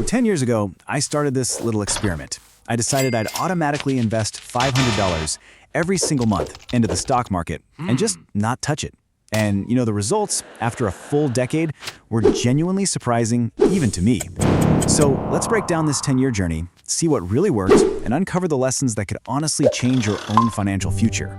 10 years ago, I started this little experiment. I decided I'd automatically invest $500 every single month into the stock market and just not touch it. And the results, after a full decade, were genuinely surprising, even to me. So let's break down this 10-year journey, see what really worked, and uncover the lessons that could honestly change your own financial future.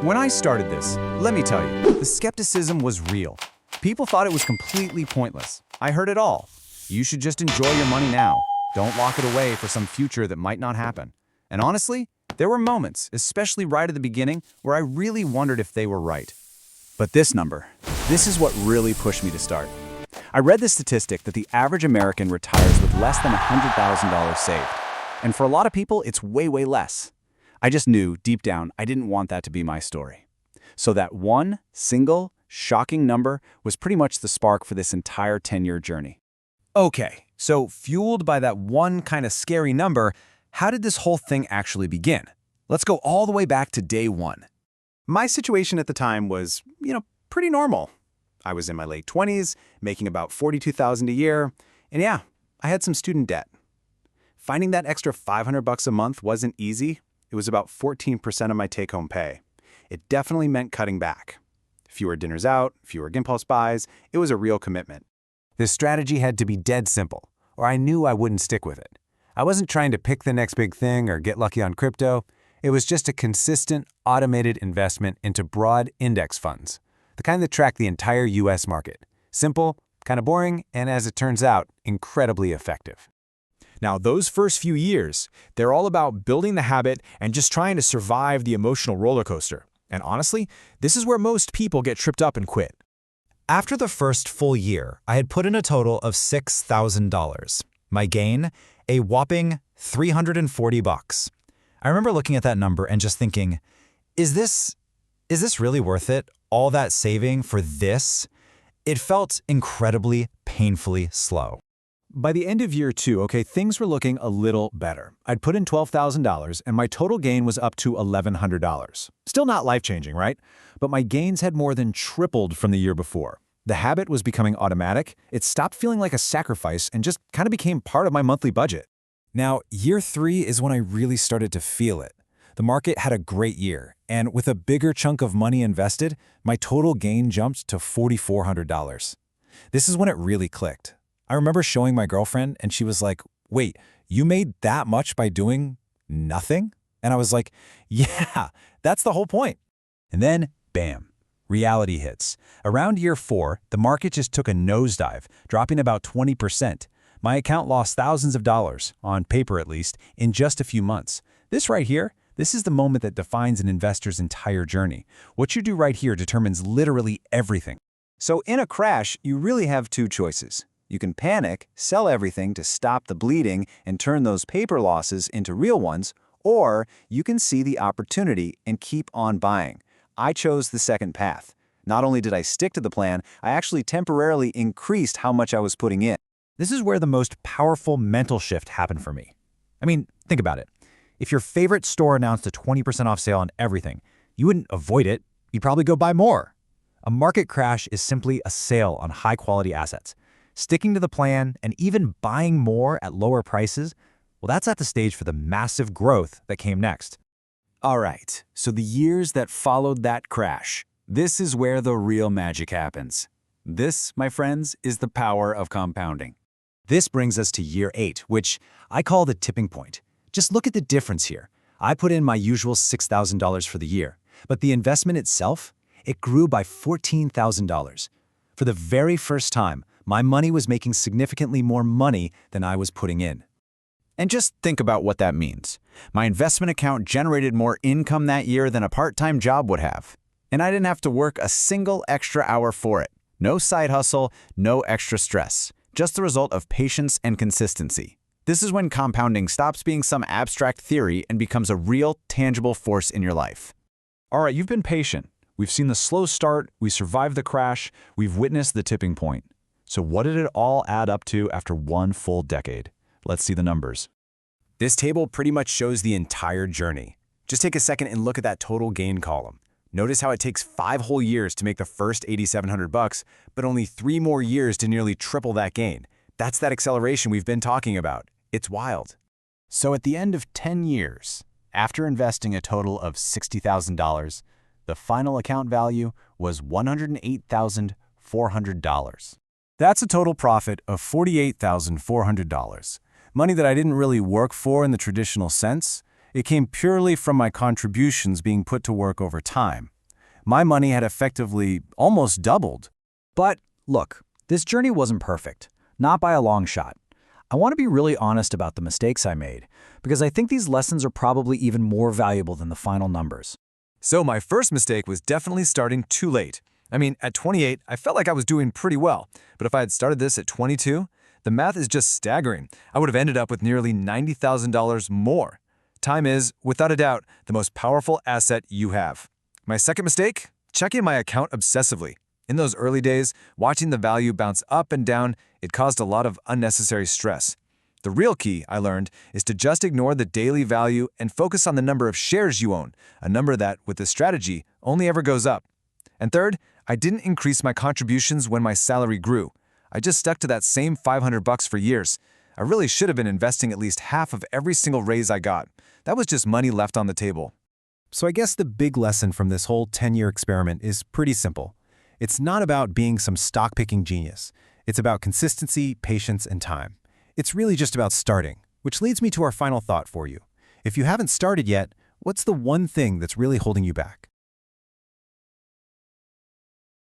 When I started this, let me tell you, the skepticism was real. People thought it was completely pointless. I heard it all. You should just enjoy your money now. Don't lock it away for some future that might not happen. And honestly, there were moments, especially right at the beginning, where I really wondered if they were right. But this is what really pushed me to start. I read the statistic that the average American retires with less than $100,000 saved. And for a lot of people, it's way, way less. I just knew, deep down, I didn't want that to be my story. So that one single, shocking number was pretty much the spark for this entire 10-year journey. Okay, so fueled by that one kind of scary number, how did this whole thing actually begin? Let's go all the way back to day one. My situation at the time was, pretty normal. I was in my late 20s, making about $42,000 a year, and yeah, I had some student debt. Finding that extra $500 a month wasn't easy. It was about 14% of my take-home pay. It definitely meant cutting back. Fewer dinners out, fewer impulse buys, it was a real commitment. This strategy had to be dead simple, or I knew I wouldn't stick with it. I wasn't trying to pick the next big thing or get lucky on crypto. It was just a consistent, automated investment into broad index funds, the kind that track the entire US market. Simple, kind of boring, and as it turns out, incredibly effective. Now, those first few years, they're all about building the habit and just trying to survive the emotional roller coaster. And honestly, this is where most people get tripped up and quit. After the first full year, I had put in a total of $6,000. My gain, a whopping $340. I remember looking at that number and just thinking, is this really worth it? All that saving for this? It felt incredibly, painfully slow. By the end of year 2, things were looking a little better. I'd put in $12,000 and my total gain was up to $1,100. Still not life-changing, right? But my gains had more than tripled from the year before. The habit was becoming automatic. It stopped feeling like a sacrifice and just kind of became part of my monthly budget. Now, year 3 is when I really started to feel it. The market had a great year, and with a bigger chunk of money invested, my total gain jumped to $4,400. This is when it really clicked. I remember showing my girlfriend, and she was like, "Wait, you made that much by doing nothing?" And I was like, "Yeah, that's the whole point." And then, bam, reality hits. Around year 4, the market just took a nosedive, dropping about 20%. My account lost thousands of dollars, on paper at least, in just a few months. This right here, this is the moment that defines an investor's entire journey. What you do right here determines literally everything. So in a crash, you really have two choices. You can panic, sell everything to stop the bleeding and turn those paper losses into real ones, or you can see the opportunity and keep on buying. I chose the second path. Not only did I stick to the plan, I actually temporarily increased how much I was putting in. This is where the most powerful mental shift happened for me. I mean, think about it. If your favorite store announced a 20% off sale on everything, you wouldn't avoid it. You'd probably go buy more. A market crash is simply a sale on high-quality assets. Sticking to the plan and even buying more at lower prices, well, that set the stage for the massive growth that came next. All right, so the years that followed that crash, this is where the real magic happens. This, my friends, is the power of compounding. This brings us to year 8, which I call the tipping point. Just look at the difference here. I put in my usual $6,000 for the year, but the investment itself, it grew by $14,000. For the very first time, my money was making significantly more money than I was putting in. And just think about what that means. My investment account generated more income that year than a part-time job would have. And I didn't have to work a single extra hour for it. No side hustle, no extra stress. Just the result of patience and consistency. This is when compounding stops being some abstract theory and becomes a real, tangible force in your life. All right, you've been patient. We've seen the slow start, we survived the crash, we've witnessed the tipping point. So what did it all add up to after one full decade? Let's see the numbers. This table pretty much shows the entire journey. Just take a second and look at that total gain column. Notice how it takes 5 whole years to make the first $8,700, but only 3 more years to nearly triple that gain. That's that acceleration we've been talking about. It's wild. So at the end of 10 years, after investing a total of $60,000, the final account value was $108,400. That's a total profit of $48,400. Money that I didn't really work for in the traditional sense. It came purely from my contributions being put to work over time. My money had effectively almost doubled. But look, this journey wasn't perfect, not by a long shot. I want to be really honest about the mistakes I made, because I think these lessons are probably even more valuable than the final numbers. So my first mistake was definitely starting too late. I mean, at 28, I felt like I was doing pretty well. But if I had started this at 22, the math is just staggering. I would have ended up with nearly $90,000 more. Time is, without a doubt, the most powerful asset you have. My second mistake? Checking my account obsessively. In those early days, watching the value bounce up and down, it caused a lot of unnecessary stress. The real key, I learned, is to just ignore the daily value and focus on the number of shares you own, a number that, with this strategy, only ever goes up. And third, I didn't increase my contributions when my salary grew. I just stuck to that same $500 for years. I really should have been investing at least half of every single raise I got. That was just money left on the table. So I guess the big lesson from this whole 10-year experiment is pretty simple. It's not about being some stock-picking genius. It's about consistency, patience, and time. It's really just about starting, which leads me to our final thought for you. If you haven't started yet, what's the one thing that's really holding you back?